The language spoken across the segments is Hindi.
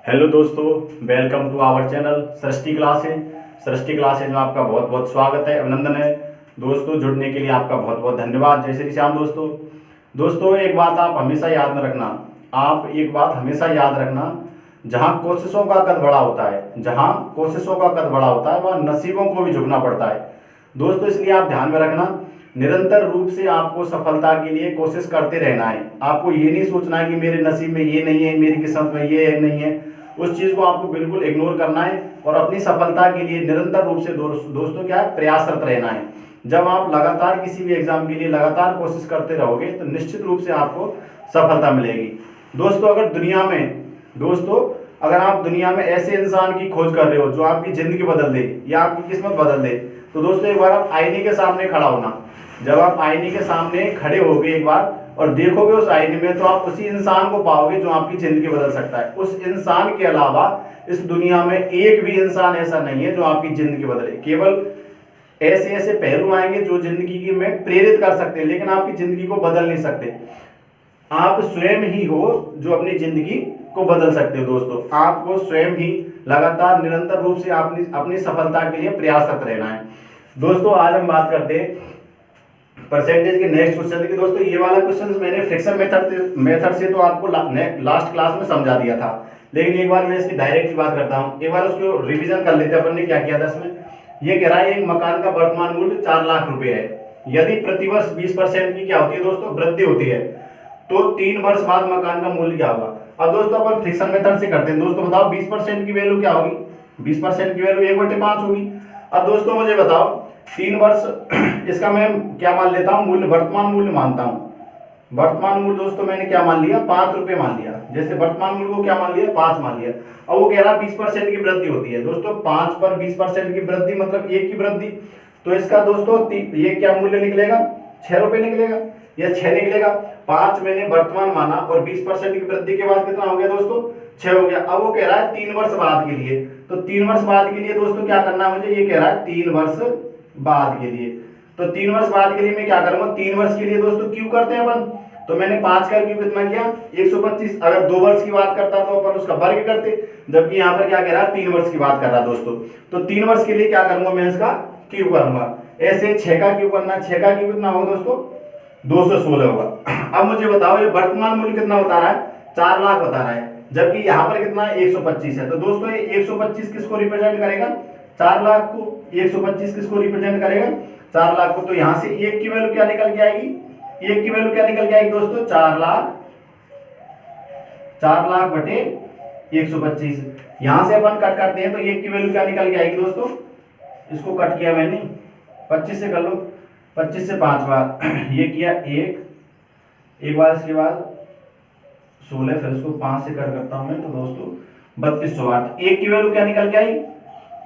हेलो दोस्तों, welcome to our channel Srishti classes में आपका बहुत बहुत स्वागत है, अभिनंदन है। दोस्तों, जुड़ने के लिए आपका बहुत बहुत धन्यवाद। जय श्री श्याम। दोस्तों एक बात आप हमेशा याद में रखना, आप एक बात हमेशा याद रखना, जहाँ कोशिशों का कद बड़ा होता है, जहाँ कोशिशों का कद बड़ा होता है वहाँ नसीबों को भी झुकना पड़ता है। दोस्तों इसलिए आप ध्यान में रखना, निरंतर रूप से आपको सफलता के लिए कोशिश करते रहना है। आपको ये नहीं सोचना है कि मेरे नसीब में ये नहीं है, मेरी किस्मत में ये नहीं है। उस चीज़ को आपको बिल्कुल इग्नोर करना है और अपनी सफलता के लिए निरंतर रूप से दोस्तों क्या है, प्रयासरत रहना है। जब आप लगातार किसी भी एग्जाम के लिए लगातार कोशिश करते रहोगे तो निश्चित रूप से आपको सफलता मिलेगी। दोस्तों अगर आप दुनिया में ऐसे इंसान की खोज कर रहे हो जो आपकी जिंदगी बदल दे या आपकी किस्मत बदल दे, तो दोस्तों एक बार आप आईने के सामने खड़ा होना। जब आप आईने के सामने खड़े होगे एक बार और देखोगे उस आईने में, तो आप उसी इंसान को पाओगे जो आपकी जिंदगी बदल सकता है। उस इंसान के अलावा इस दुनिया में एक भी इंसान ऐसा नहीं है जो आपकी जिंदगी बदले। केवल ऐसे ऐसे पहलू आएंगे जो जिंदगी में प्रेरित कर सकते हैं, लेकिन आपकी जिंदगी को बदल नहीं सकते। आप स्वयं ही हो जो अपनी जिंदगी को बदल सकते हो। दोस्तों आपको स्वयं ही लगातार निरंतर रूप से अपनी सफलता के लिए प्रयासरत रहना है। दोस्तों आज हम बात करते हैं परसेंटेज के नेक्स्ट क्वेश्चन की। दोस्तों ये वाला क्वेश्चन मैंने फ्रिक्शन मेथड से तो आपको लास्ट क्लास में समझा दिया था, लेकिन एक बार मैं इसकी डायरेक्ट की बात करता हूँ। एक बार उसको रिवीजन कर लेते हैं अपन ने क्या किया था इसमें। ये कह रहा है एक मकान का वर्तमान मूल्य 4 लाख रुपए है। यदि प्रतिवर्ष 20% की क्या होती है दोस्तों, वृद्धि होती है, तो 3 वर्ष बाद मकान का मूल्य क्या होगा। अब दोस्तों अपन फ्रिक्शन मेथड से करते हैं। दोस्तों बताओ 20% की वैल्यू क्या होगी। 20% की वैल्यू 1/5 होगी। अब दोस्तों मुझे बताओ 3 वर्ष इसका मैं क्या मान लेता हूँ, मूल्य वर्तमान मूल्य मानता हूँ। वर्तमान मूल्य दोस्तों मैंने क्या मान लिया, 5 रुपए मान लिया। जैसे वर्तमान मूल्य को क्या मान लिया, 5 मान लिया। अब वो कह रहा 20% की वृद्धि होती है। दोस्तों 5 पर 20% की वृद्धि मतलब 1 की वृद्धि, तो इसका दोस्तों ये क्या मूल्य निकलेगा, 6 रुपए निकलेगा या 6 निकलेगा। 5 मैंने वर्तमान माना और 20% की वृद्धि के बाद कितना हो गया दोस्तों, 6 हो गया। अब वो कह रहा है 3 वर्ष बाद के लिए, तो 3 वर्ष बाद के लिए दोस्तों क्या करना है मुझे, ये कह रहा है 3 वर्ष बाद के लिए। तो 3 वर्ष बाद के लिए मैं क्या करूंगा, 3 वर्ष के लिए दोस्तों क्यों करते हैं अपन, तो मैंने 5 का क्यों कितना किया, 125। अगर 2 वर्ष की बात करता तो अपन उसका वर्ग करते, जबकि यहाँ पर क्या कह रहा है 3 वर्ष की बात कर रहा है दोस्तों। तो 3 वर्ष के लिए क्या करूंगा, मैं इसका क्यों करूंगा। ऐसे 6 का क्यों करना, 6 का क्यों कितना होगा दोस्तों, 216 होगा। अब मुझे बताओ ये वर्तमान मूल्य कितना बता रहा है, 4 लाख बता रहा है, जबकि यहाँ पर कितना है 125 है। तो दोस्तों ये 125 किसको रिप्रेजेंट करेगा, 4 लाख को। 125 किसको रिप्रेजेंट करेगा, 4 लाख को। तो यहाँ से 1 की वैल्यू क्या निकल के आएगी, 1 की वैल्यू क्या निकल के आएगी दोस्तों, 4 लाख बटे 125। यहां से अपन कट करते हैं तो 1 की वैल्यू क्या निकल के आएगी दोस्तों, इसको कट किया मैंने 25 से कर लो, 25 से 5 बार ये किया एक बार, इसके बाद 16, फिर इसको 5 से कट करता हूं मैं, तो दोस्तों 3200। 1 की वैल्यू क्या निकल के आई,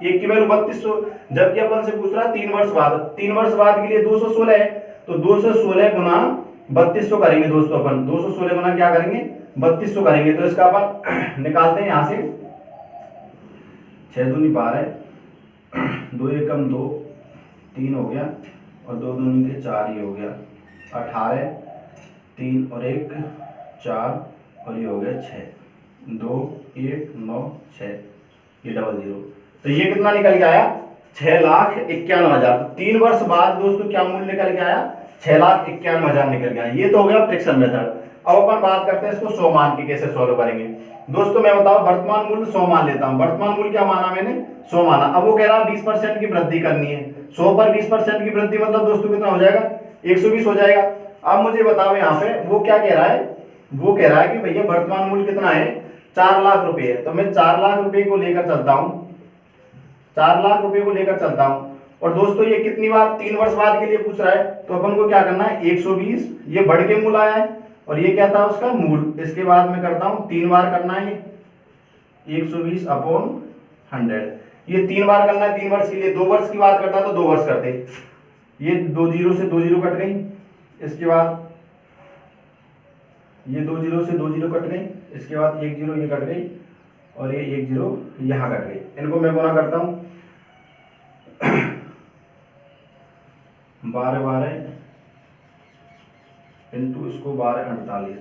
1 की वैल्यू 3200। जबकि अपन से पूछ रहा है 3 वर्ष बाद, 3 वर्ष बाद के लिए 216 है, तो 216 गुना 3200 करेंगे दोस्तों अपन। 216 गुना क्या करेंगे, 3200 करेंगे। तो इसका अपन निकालते हैं यहां से, 6 दूनी 12, 2 एकम 2, 3 हो गया, और 2 दूनी के 4 ही हो गया, 18, 3 और 1 4, और ये हो गया 6, 2 1 9 6, ये 00। तो ये कितना निकल के आया, 6,91,000। 3 वर्ष बाद दोस्तों क्या मूल्य निकल के आया, 6,91,000 निकल गया। ये तो हो गया फ्रिक्शन मेथड। अब अपन बात करते हैं इसको 100 मान के कैसे सॉल्व करेंगे। दोस्तों मैं बताऊं वर्तमान मूल्य 100 मान लेता हूं। वर्तमान मूल्य क्या माना मैंने, 100 माना। अब वो कह रहा है 20% की वृद्धि करनी है। 100 पर 20% की वृद्धि मतलब दोस्तों कितना हो जाएगा, 120 हो जाएगा। अब मुझे बताओ यहाँ पे वो क्या कह रहा है, वो कह रहा है कि भैया वर्तमान मूल्य कितना है, 4 लाख रुपए है। तो मैं 4 लाख रुपए को लेकर चलता हूँ, 4 लाख रुपए को लेकर चलता हूं। और दोस्तों ये कितनी बार, 3 वर्ष बाद के लिए पूछ रहा है, तो अपन को क्या करना है, 120, ये बढ़ के मूल आया है, और ये क्या था उसका मूल। इसके बाद में करता हूं 3 बार करना है, 120 अपॉन 100, ये 3 बार करना है 3 वर्ष के लिए। 2 वर्ष की बात करता तो 2 वर्ष करते, ये 2 जीरो से 2 जीरो कट गई, इसके बाद ये 2 जीरो से 2 जीरो कट गई, इसके बाद 1 जीरो ये कट गई, और ये 1 जीरो यहां कट गई। इनको मैं गुना करता हूं 12 12 इंटू इसको 12 48।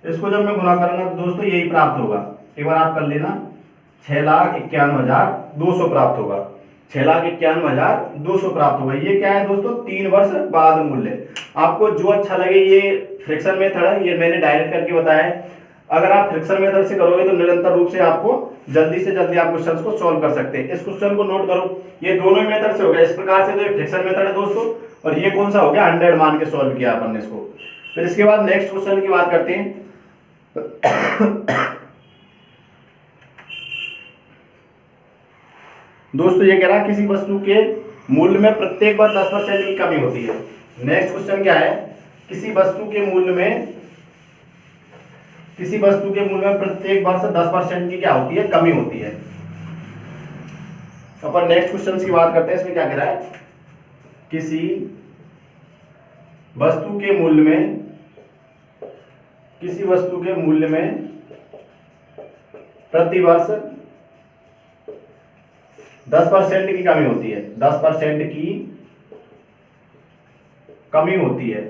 इसको जब मैं गुना करूंगा तो दोस्तों यही प्राप्त होगा। एक बार आप कर लेना, 6,91,200 प्राप्त होगा। 6,91,200 प्राप्त होगा। ये क्या है दोस्तों? 3 वर्ष बाद मूल्य। आपको जो अच्छा लगे, ये फ्रैक्शन मेथड है, ये मैंने डायरेक्ट करके बताया है। अगर आप फ्रैक्शन मेथड से करोगे तो निरंतर रूप से आपको जल्दी से जल्दी आप क्वेश्चन को सॉल्व कर सकते हैं। इस क्वेश्चन को नोट करो, ये दोनों ही मेथड से हो गया। इस प्रकार से तो ये फ्रैक्शन मेथड है दोस्तों, और ये कौन सा हो गया? 100 मान के सॉल्व किया अपन ने इसको। फिर इसके बाद नेक्स्ट क्वेश्चन की बात करते हैं। दोस्तों ये कह रहा है किसी वस्तु के मूल्य में प्रत्येक बार 10% की कमी होती है। नेक्स्ट क्वेश्चन क्या है? किसी वस्तु के मूल्य में प्रत्येक वर्ष 10% की क्या होती है? कमी होती है। अपन नेक्स्ट क्वेश्चन की बात करते हैं। इसमें क्या कह रहा है? किसी वस्तु के मूल्य में प्रति वर्ष 10% की कमी होती है। 10% की कमी होती है।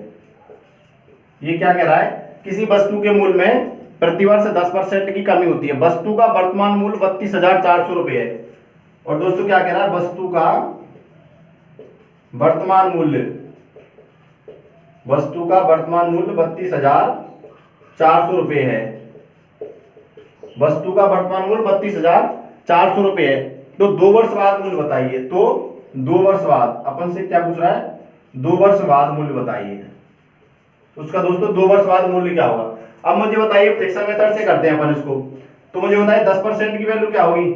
ये क्या कह रहा है? किसी वस्तु के मूल्य में प्रतिवर्ष 10% की कमी होती है। वस्तु का वर्तमान मूल्य 32,400 रुपये है। और दोस्तों क्या कह रहा है? वस्तु का वर्तमान मूल्य 32,400 रुपये है। वस्तु का वर्तमान मूल्य 32,400 रुपये है। तो 2 वर्ष बाद मूल्य बताइए। तो 2 वर्ष बाद अपन से क्या पूछ रहा है? 2 वर्ष बाद मूल्य बताइए। उसका दोस्तों 2 वर्ष बाद मूल्य क्या होगा? अब मुझे बताइए, फ्रैक्शन मेथड से करते हैं अपन इसको। तो मुझे बताइए 10% की वैल्यू क्या होगी?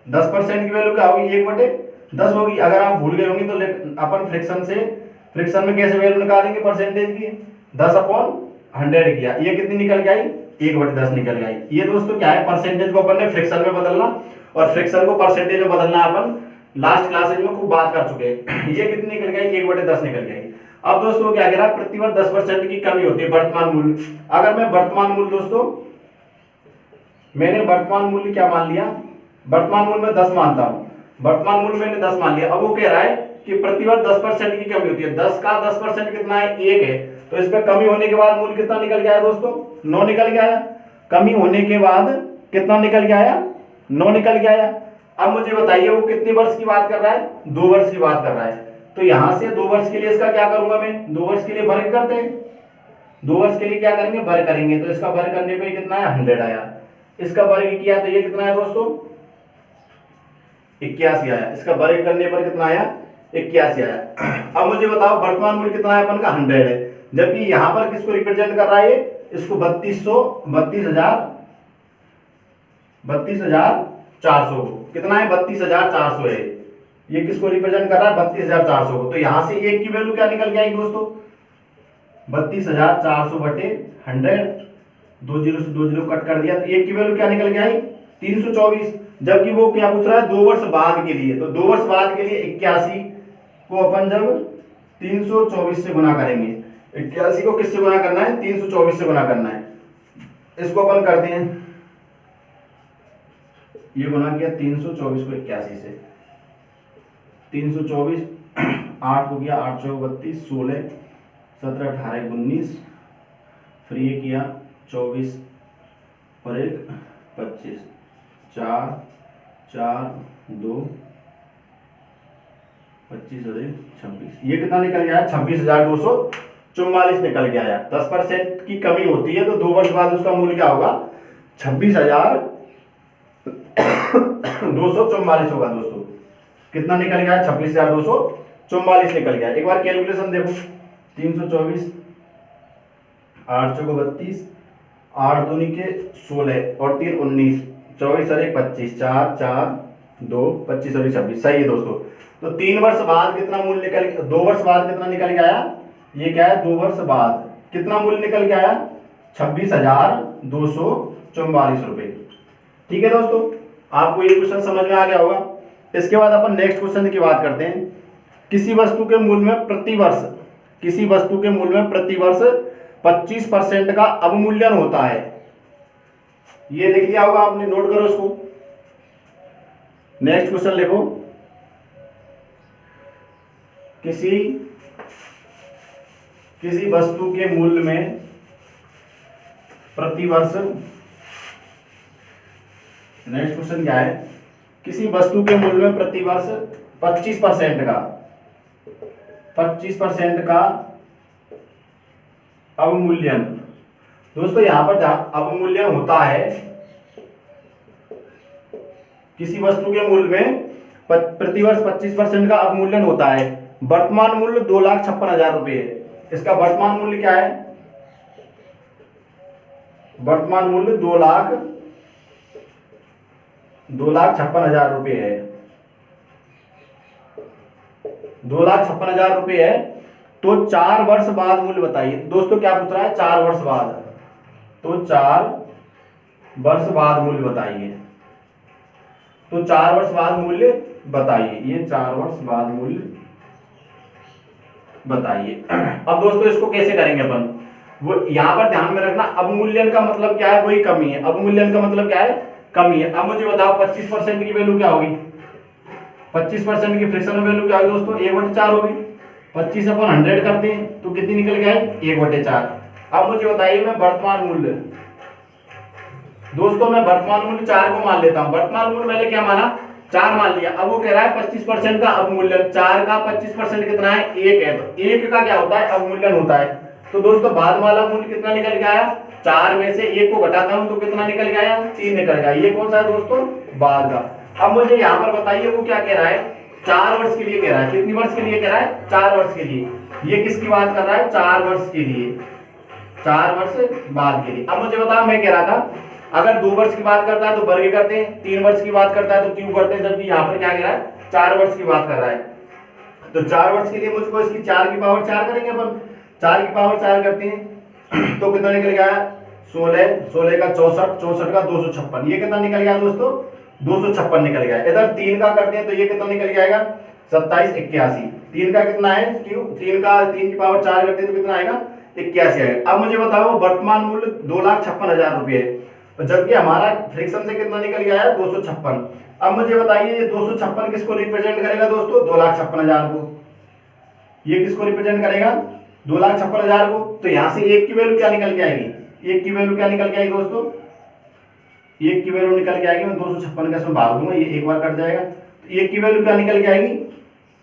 10% की वैल्यू क्या होगी? 1/10 होगी। अगर आप भूल गए होंगे तो अपन फ्रैक्शन में कैसे वैल्यू निकालेंगे परसेंटेज की? 10/100 किया, ये कितनी निकल के आई? 1/10 निकल के आई। ये दोस्तों क्या है? परसेंटेज को अपन ने फ्रैक्शन में बदलना, और फ्रैक्शन को परसेंटेज में बदलना अपन लास्ट क्लासेज में खूब बात कर चुके हैं। ये कितनी निकल गई? 1/10 निकल गई। अब दोस्तों क्या कह रहा है? प्रतिवर्ष 10% की कमी होती है वर्तमान मूल्य। अगर मैं वर्तमान मूल्य दोस्तों, मैंने वर्तमान मूल्य क्या मान लिया? वर्तमान मूल्य में 10 मानता हूं। वर्तमान मूल्य मैंने 10 मान लिया। अब वो कह रहा है कि प्रतिवर्ष 10% की कमी होती है। 10 का 10% कितना है? 1 है। तो इसमें कमी होने के बाद मूल्य कितना निकल गया है दोस्तों? 9 निकल गया है। कमी होने के बाद कितना निकल गया है? 9 निकल गया है। अब मुझे बताइए वो कितने वर्ष की बात कर रहा है? 2 वर्ष की बात कर रहा है। तो यहां से 2 वर्ष के लिए इसका क्या करूंगा मैं? 2 वर्ष के लिए वर्ग करते हैं। 2 वर्ष के लिए क्या करेंगे? वर्ग करेंगे। तो इसका वर्ग करने पे कितना है? 100 आया। इसका वर्ग किया तो ये कितना है दोस्तों? 81 आया। इसका वर्ग करने पर कितना आया? 81 आया। अब मुझे बताओ वर्तमान मूल्य कितना है अपन का? 100 है। जबकि यहां पर किसको रिप्रेजेंट कर रहा है? इसको 32,400 कितना है? 32,400 है। ये किसको रिप्रेजेंट कर रहा है? 32,400 को। तो यहां से 1 की वैल्यू क्या निकल के आई दोस्तों? 32,400 बटे 100, 2 0 से 2 0 कट कर दिया। तो 1 की वैल्यू क्या निकल के आई? 324। जबकि वो क्या पूछ रहा है? 2 वर्ष बाद के लिए। तो 2 वर्ष बाद के लिए 81 को अपन जब 324 से गुना करेंगे, 81 को किससे गुना करना है? 324 से गुना करना है। इसको अपन करते हैं, ये गुना किया 324 को 81 से। 324 8 हो गया, 8 चौक 32, 16 17 18 19, फिर ये किया 24 और 1 25, 4 4 2 25 और 1 26। ये कितना निकल गया है? 26,244 निकल गया है। 10% की कमी होती है तो 2 वर्ष बाद उसका मूल्य क्या होगा? 26,244 होगा दोस्तों। कितना निकल गया है? 26,244 निकल गया। एक बार कैलकुलेशन देखो, 324 8 चौको 32, 8 दूनी के 16 और 3 19, 24 और 1 25, 4 4 2 25 और 1 26। सही है दोस्तों। तो 3 वर्ष बाद कितना मूल्य निकल, 2 वर्ष बाद कितना निकल के आया? ये क्या है? 2 वर्ष बाद कितना मूल्य निकल के आया? 26,244 रुपए। ठीक है दोस्तों, आपको ये क्वेश्चन समझ में आ गया होगा। इसके बाद अपन नेक्स्ट क्वेश्चन की बात करते हैं। किसी वस्तु के मूल्य में प्रतिवर्ष 25% का अवमूल्यन होता है। ये देख लिया होगा आपने, नोट करो इसको। नेक्स्ट क्वेश्चन लिखो, किसी वस्तु के मूल्य में प्रतिवर्ष नेक्स्ट क्वेश्चन क्या है, किसी वस्तु के मूल्य में प्रति वर्ष 25% का अवमूल्यन। दोस्तों यहाँ पर अवमूल्यन होता है, किसी वस्तु के मूल्य में प्रतिवर्ष 25% का अवमूल्यन होता है। वर्तमान मूल्य 2,56,000 रुपये है। इसका वर्तमान मूल्य क्या है? वर्तमान मूल्य 2,56,000 रुपये है। 2,56,000 रुपये है। तो 4 वर्ष बाद मूल्य बताइए। दोस्तों क्या पूछ रहा है? 4 वर्ष बाद। तो 4 वर्ष बाद मूल्य बताइए। तो 4 वर्ष बाद मूल्य बताइए। ये 4 वर्ष बाद मूल्य बताइए। अब दोस्तों इसको कैसे करेंगे अपन? वो यहां पर ध्यान में रखना, अवमूल्यन का मतलब क्या है? वही कमी है। अवमूल्यन का मतलब क्या है? कमी है। अब मुझे बताओ 25% की वैल्यू क्या होगी? 25% की फ्रैक्शनल वैल्यू क्या होगी दोस्तों? 1/4 होगी। 25/100 करते हैं तो कितनी निकल के आई? 1/4। अब मुझे बताइए मैं वर्तमान मूल्य, दोस्तों मैं वर्तमान मूल्य 4 को मान लेता हूं। वर्तमान मूल्य मैंने क्या माना? 4 मान लिया। अब वो कह रहा है 25% का अवमूल्यन। 4 का 25% कितना है? 1 है। तो 1 का क्या होता है? अवमूल्यन होता है। तो दोस्तों बाद वाला मूल्य कितना निकल के आया? 4 में से 1 को घटाता हूं तो कितना निकल के आया? 3 निकल गया। ये कौन सा है दोस्तों? बाद का। अब मुझे यहाँ पर बताइए वो क्या कह रहा है? 4 वर्ष के लिए कह रहा है। कितनी वर्ष के लिए कह रहा है? 4 वर्ष के लिए। ये किसकी बात कर रहा है? 4 वर्ष के लिए, 4 वर्ष बाद के लिए। अब मुझे बताओ, मैं कह रहा था अगर 2 वर्ष की बात करता है तो वर्ग करते हैं, 3 वर्ष की बात करता है तो क्यूब करते हैं, जबकि यहाँ पर क्या कह रहा है? 4 वर्ष की बात कर रहा है। तो 4 वर्ष के लिए मुझको इसकी 4 की पावर 4 करेंगे अपन। 4 की पावर 4 करते हैं तो कितना निकल गया? 16, 16 का 64, 64 का 256। ये कितना निकल गया दोस्तों? 256 निकल गया। इधर 3 का करते हैं तो ये कितना निकल जाएगा? 27, 81। 3 का कितना है? क्यूब। 3 की पावर 4 करते हैं तो कितना आएगा? 81 आएगा। अब मुझे बताओ वर्तमान मूल्य 2,56,000 रुपये है, जबकि हमारा फ्रैक्शन से कितना निकल गया है? 256। अब मुझे बताइए ये 256 किसको रिप्रेजेंट करेगा दोस्तों? 2,56,000 को। ये किसको रिप्रेजेंट करेगा? 2,56,000 को। तो यहां से 1 की वैल्यू क्या निकल के आएगी? 1 की वैल्यू क्या निकल के आएगी दोस्तों? 1 की वैल्यू निकल के आएगी, मैं 256 का इसमें भाग दूंगा, ये एक बार कट जाएगा। तो 1 की वैल्यू क्या निकल के आएगी?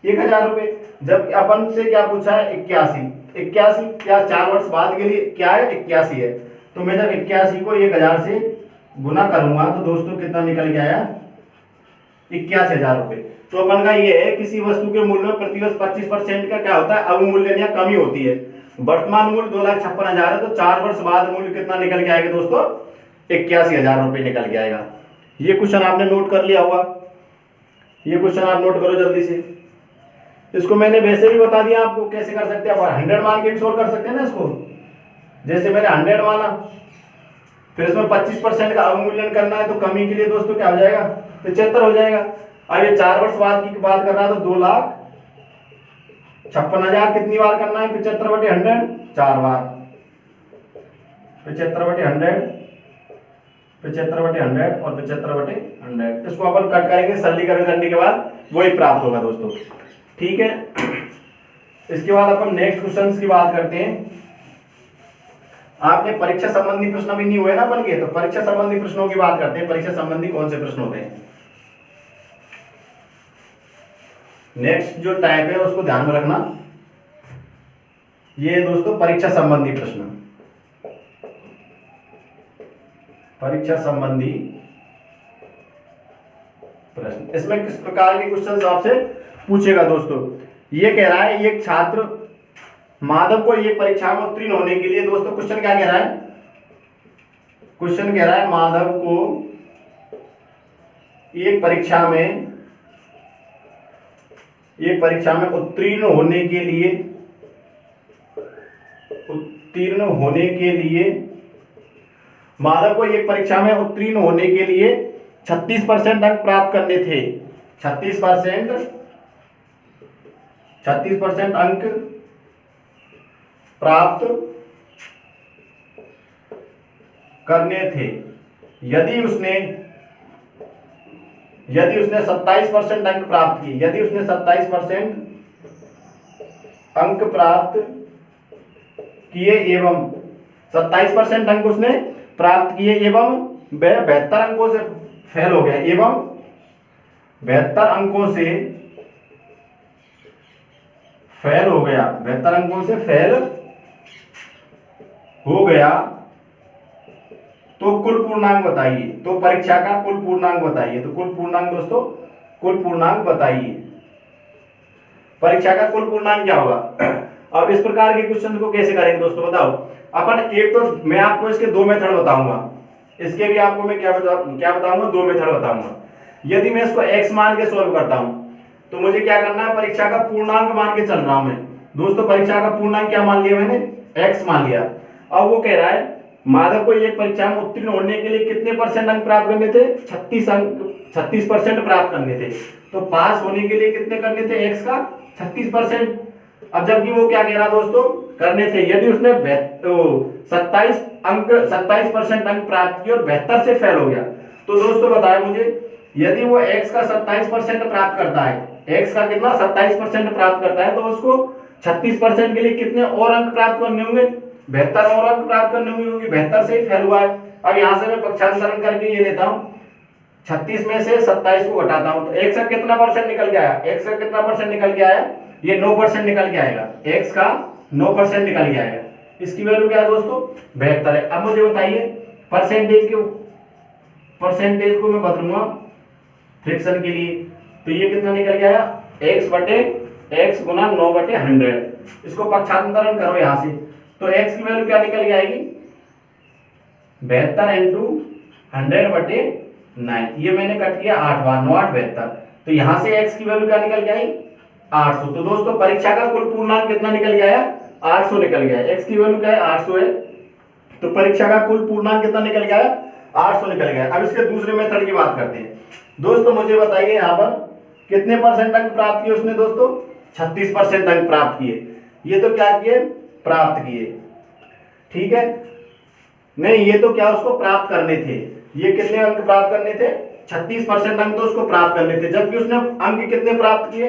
1,000 रुपए। जब अपन से क्या पूछा है? 81। 81 क्या 4 वर्ष बाद के लिए क्या है? 81 है। तो मैं जब 81 को 1,000 से गुना करूंगा तो दोस्तों कितना निकल के आया? 81,000 रुपए। तो अपन का ये है किसी वस्तु के मूल्य में प्रतिवर्ष 25% का क्या होता है? अवमूल्यन या कमी होती है। वर्तमान मूल्य 2,56,000 है, तो 4 वर्ष बाद मूल्य कितना निकल के आएगा दोस्तों? 81,000 रुपए निकल के आएगा। ये क्वेश्चन आपने नोट कर लिया होगा। ये क्वेश्चन आप नोट करो जल्दी से। इसको मैंने वैसे भी बता दिया आपको कैसे कर सकते हैं। 100 मान के भी सोल्व कर सकते हैं ना इसको। जैसे मैंने 100 माना, फिर इसमें 25% का अवमूल्यन करना है तो कमी के लिए दोस्तों क्या हो जाएगा? 75 हो जाएगा। अब ये 4 वर्ष बाद की बात कर रहा है तो 2,56,000 कितनी बार करना है? 75/100 4 बार। 75/100, 75/100 और 75/100। इसको अपन कट करेंगे, सरलीकरण करने के बाद वही प्राप्त होगा दोस्तों। ठीक है। इसके बाद अपन नेक्स्ट क्वेश्चन की बात करते हैं। आपने परीक्षा संबंधी प्रश्न भी नहीं हुए ना बन गए, तो परीक्षा संबंधी प्रश्नों की बात करते हैं। परीक्षा संबंधी कौन से प्रश्न होते हैं? नेक्स्ट जो टाइप है उसको ध्यान में रखना। ये दोस्तों परीक्षा संबंधी प्रश्न, परीक्षा संबंधी प्रश्न। इसमें किस प्रकार के क्वेश्चन आपसे पूछेगा दोस्तों? ये कह रहा है एक छात्र माधव को ये परीक्षा में उत्तीर्ण होने के लिए, दोस्तों क्वेश्चन क्या कह रहा है? क्वेश्चन कह रहा है माधव को एक परीक्षा में उत्तीर्ण होने के लिए माधव को एक परीक्षा में उत्तीर्ण होने के लिए 36% अंक प्राप्त करने थे। 36% अंक प्राप्त करने थे। यदि उसने 27% अंक प्राप्त किए, यदि उसने 27% अंक प्राप्त किए एवं 27% अंक उसने प्राप्त किए एवं वह 72 अंकों से फेल हो गया, एवं 72 अंकों से फेल हो गया, 72 अंकों से फेल हो गया, तो कुल पूर्णांक बताइए। तो परीक्षा का कुल पूर्णांक बताइए। तो कुल पूर्णांक दोस्तों, कुल पूर्णांक बताइए। परीक्षा का कुल पूर्णांक क्या होगा? अब इस प्रकार के क्वेश्चन को कैसे करेंगे दोस्तों, बताओ। अपन एक तो मैं आपको इसके दो मेथड बताऊंगा, इसके भी आपको मैं क्या बताऊंगा, दो मेथड बताऊंगा। यदि मैं इसको x मान के सॉल्व करता हूं तो मुझे क्या करना है, परीक्षा का पूर्णांक मान के चल रहा हूं मैं दोस्तों। परीक्षा का पूर्णांक क्या मान लिया मैंने, x मान लिया। अब वो कह रहा है माधव को एक परीक्षा में उत्तीर्ण होने के लिए कितने परसेंट अंक प्राप्त करने थे, 36% प्राप्त करने थे। तो पास होने के लिए कितने करने थे, x का 36%। अब जबकि वो क्या कह रहा दोस्तों, करने थे, यदि उसने 27% अंक प्राप्त किए और 72 से फेल हो गया, तो दोस्तों बताया मुझे, यदि वो x का 27% प्राप्त करता है, x का कितना 27% प्राप्त करता है, तो उसको 36% के लिए कितने और अंक प्राप्त करने होंगे, 72 और अंक प्राप्त करने होंगे, 72 से ही फेल हुआ है। अब यहां से मैं पक्षांतरण करके ये लेता हूं, 36 में से 27 को घटाता हूं, तो x का कितना परसेंट निकल के आया, x का कितना परसेंट निकल के आया, ये 9% निकल के आएगा, x का 9% निकल के आएगा। इसकी वैल्यू क्या है दोस्तों, 72 है। अब मुझे बताइए परसेंटेज को मैं बदलूंगा फ्रैक्शन के लिए, तो ये कितना निकल के आया, x गुना 9/100। इसको पक्षांतरण करो यहां से, तो x की वैल्यू क्या निकल के आएगी, 72 इंटू 100/9। ये मैंने कट किया 8 बार, 9 8 72। तो यहां से x की वैल्यू क्या निकल के आई, 800। तो दोस्तों परीक्षा का कुल पूर्णांक कितना निकल के आया, 800 निकल गया। x की वैल्यू क्या है, 800 है। तो परीक्षा का कुल पूर्णांक कितना निकल गया, 800 निकल गया। अब इसके दूसरे मेथड की बात करते हैं दोस्तों। मुझे बताइए यहाँ पर कितने परसेंट अंक प्राप्त किए उसने दोस्तों, 36% अंक प्राप्त किए। ये तो क्या किए, प्राप्त किए, ठीक है। नहीं, ये तो क्या उसको प्राप्त करने थे, ये कितने अंक प्राप्त करने थे, 36% अंक तो उसको प्राप्त करने थे, जबकि उसने अंक कितने प्राप्त किए,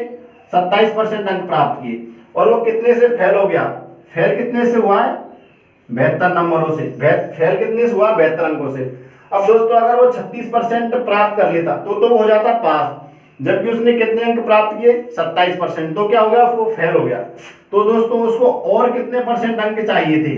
27% अंक प्राप्त किए। और वो कितने से फेल हो गया, फेल कितने से हुआ है, 72 नंबरों से। फेल कितने से हुआ, 72 अंकों से। अब दोस्तों अगर वो 36% प्राप्त कर लेता तो वो हो जाता पास, जबकि उसने कितने अंक प्राप्त किए, 27%, तो क्या हो गया, वो फेल हो गया। तो दोस्तों उसको और कितने परसेंट अंक चाहिए थे,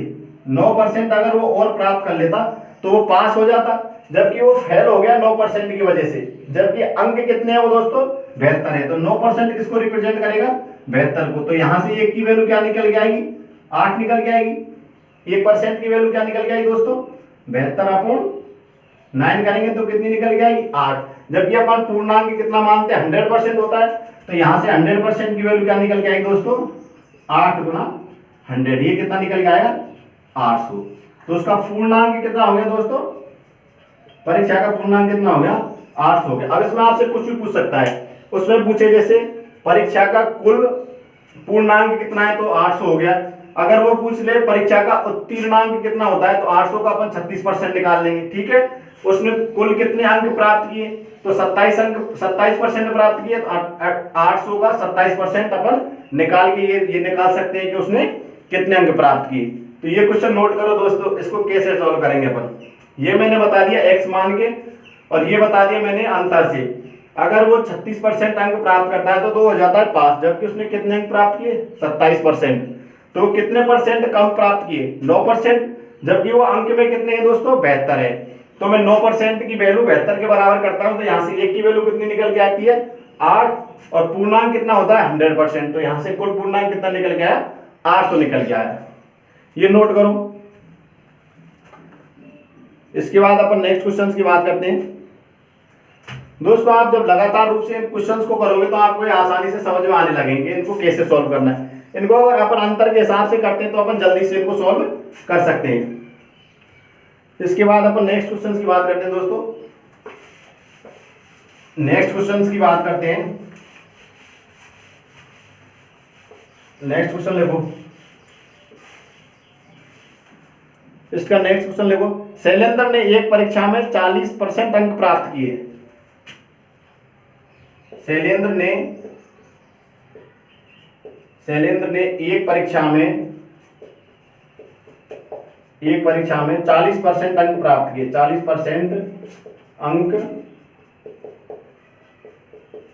9% अगर वो और प्राप्त कर लेता तो वो पास हो जाता, जबकि वो फेल हो गया 9% की वजह से। जबकि अंक कितने हैं वो दोस्तों, 72 है। तो 9% किसको रिप्रेजेंट करेगा, 72 को। तो यहां से एक की वैल्यू क्या निकल के आएगी, 8 निकल के आएगी। 1% की वैल्यू क्या निकल के आएगी दोस्तों, 72/9 करेंगे तो कितनी निकल के आएगी, 8। जबकि अपन पूर्णांक कितना मानते हैं, 100% होता है। तो यहां से 100% की वैल्यू क्या निकल के आएगी दोस्तों, 8 गुना 100। ये कितना निकल के आएगा, 800। तो उसका पूर्णांक कितना हो गया दोस्तों, परीक्षा का पूर्णांक कितना हो गया, 800 हो गया। अब इसमें आपसे कुछ भी पूछ सकता है, उसमें पूछे जैसे परीक्षा का कुल पूर्णांक कितना है, तो 800 हो गया। अगर वो पूछ ले परीक्षा का उत्तीर्णांक कितना होता है, तो 800 का अपन 36% निकाल लेंगे, ठीक है। उसने कुल कितने अंक प्राप्त किए, तो 27% प्राप्त किए, तो 800 का 27% अपन निकाल के ये निकाल सकते हैं कि उसने कितने अंक प्राप्त किए। तो ये क्वेश्चन नोट करो दोस्तों, इसको कैसे सॉल्व करेंगे अपन। ये मैंने बता दिया x मान के, और ये बता दिया मैंने अंतर से। अगर वो 36% अंक प्राप्त करता है तो हो जाता है पास, जबकि उसने कितने अंक प्राप्त किए, 27%। तो कितने परसेंट कम प्राप्त किए, 9%, जबकि वो अंक में कितने हैं दोस्तों, 72 है। तो मैं 9% की वैल्यू 72 के बराबर करता हूं, तो यहां से एक की वैल्यू कितनी निकल के आती है, 8। और पूर्णांक कितना होता है, 100%। तो यहां से कुल पूर्णांक कितना निकल के आया, 800 निकल के आया। ये नोट करो। इसके बाद अपन नेक्स्ट क्वेश्चन की बात करते हैं दोस्तों। आप जब लगातार रूप से इन क्वेश्चंस को करोगे तो आपको आसानी से समझ में आने लगेंगे इनको कैसे सॉल्व करना है। इनको अगर अपन अंतर के हिसाब से करते हैं तो अपन जल्दी से इनको सॉल्व कर सकते हैं। इसके बाद अपन नेक्स्ट क्वेश्चन की बात करते हैं दोस्तों। नेक्स्ट क्वेश्चन की बात करते हैं। नेक्स्ट क्वेश्चन देखो, इसका नेक्स्ट क्वेश्चन देखो। शैलेंद्र ने एक परीक्षा में 40% अंक प्राप्त किए। शैलेंद्र ने एक परीक्षा में एक परीक्षा में 40% अंक प्राप्त किए, 40% अंक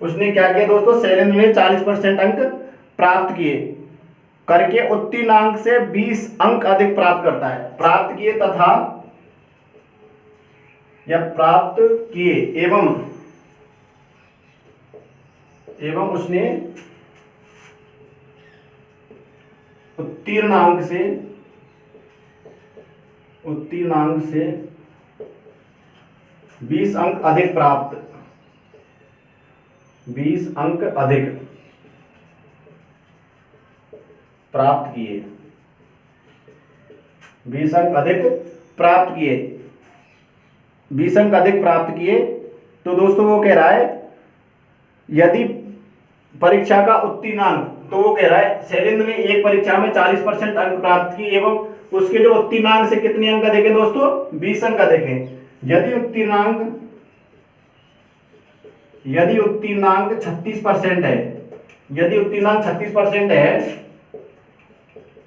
उसने क्या किया दोस्तों, शैलेंद्र ने 40% अंक प्राप्त किए करके उत्तीर्णांक से 20 अंक अधिक प्राप्त करता है। प्राप्त किए तथा या प्राप्त किए एवं उसने उत्तीर्णांक से 20 अंक अधिक प्राप्त, 20 अंक अधिक प्राप्त किए, 20 अंक अधिक प्राप्त किए, 20 अंक अधिक प्राप्त किए। तो दोस्तों वो कह रहा है यदि परीक्षा का उत्तीर्णांक, तो वो कह रहा है शैलेंद्र ने एक परीक्षा में 40% अंक प्राप्त किए एवं उसके जो उत्तीर्णांक से कितने अंक अधिक है दोस्तों, 20 अंक अधिक है। यदि उत्तीर्णांक 36% है, यदि उत्तीर्णांक 36% है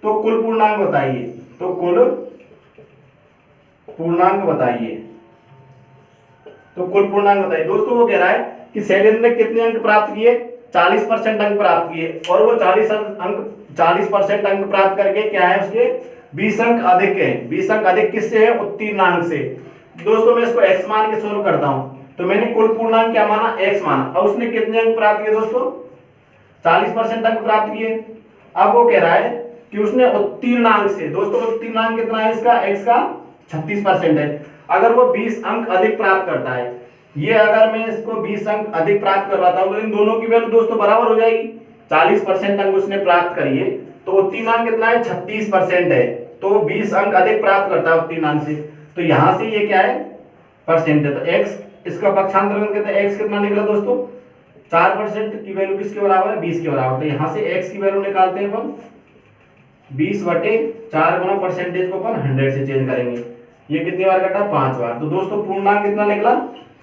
तो कुल पूर्णांक बताइए, तो कुल पूर्णांक बताइए, तो कुल पूर्णांक बताइए। दोस्तों वो कह रहा है कि शैलेंद्र ने कितने अंक प्राप्त किए, 40% अंक प्राप्त किए और वो 40% अंक प्राप्त करके क्या है उसके 20 अंक अधिक है। 20 अंक अधिक किससे है, उत्तीर्णांक से। दोस्तों मैं इसको x मान के सोल्व करता हूं, तो मैंने कुल पूर्णांक क्या माना, x माना। अब उसने कितने अंक प्राप्त किए दोस्तों, 40% अंक प्राप्त किए। अब वो कह रहा है कि उसने उत्तीर्णांक से, दोस्तों उत्तीर्णांक कितना है इसका, x का 36% है। अगर वो 20 अंक अधिक प्राप्त करता है, ये अगर मैं इसको 20 अंक अधिक प्राप्त करवाता हूं तो इन दोनों की वैल्यू दोस्तों बराबर हो जाएगी। 40% अंक उसने प्राप्त करिए तो उत्तीर्णांक कितना है, 36% है, तो वो 20 अंक अधिक प्राप्त करता है उत्तीर्णांक से। तो यहां से ये क्या है, परसेंट है, तो x इसका पक्षांतर करते हैं, x कितना निकला दोस्तों, 4% की वैल्यू किसके बराबर है, 20 के बराबर। तो यहां से x की वैल्यू निकालते हैं अपन 20/4 गुना परसेंटेज को अपन 100 से चेंज करेंगे। ये कितनी बार कटा, 5 बार। तो दोस्तों पूर्णांक कितना निकला,